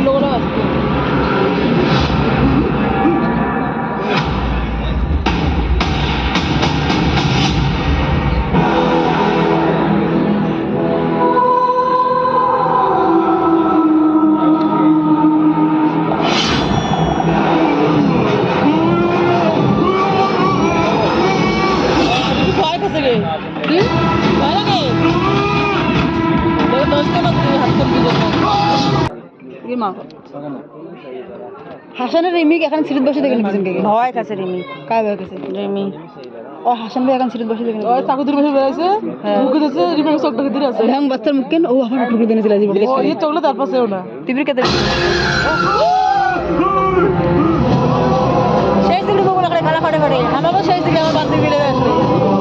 লোকটা আসছে ভয় কাছে গে কি ভয় লাগে হাসানের রিমি এখন সিরিজ বসে দেখেন পিছনকে ভয় কাছে রিমি কার ভয় কাছে রিমি ও হাসান ভাই এখন সিরিজ বসে দেখেন ওই চাকুদের বসে বেড়াইছে মুখে দিয়েছে রিমি চোখ ঢাকা দিয়ে আছে ঢং বাচ্চার মুখ কেন ও আমার ঢুকে দিয়েছিল জীবন ও এই চোখলে তার পাশে ওনা টিভির কাছে সেই সিরিজ বলে খাড়া খাড়া করে আমারও সেই সিরিজ আমার বান্ধবী মিলে আসবে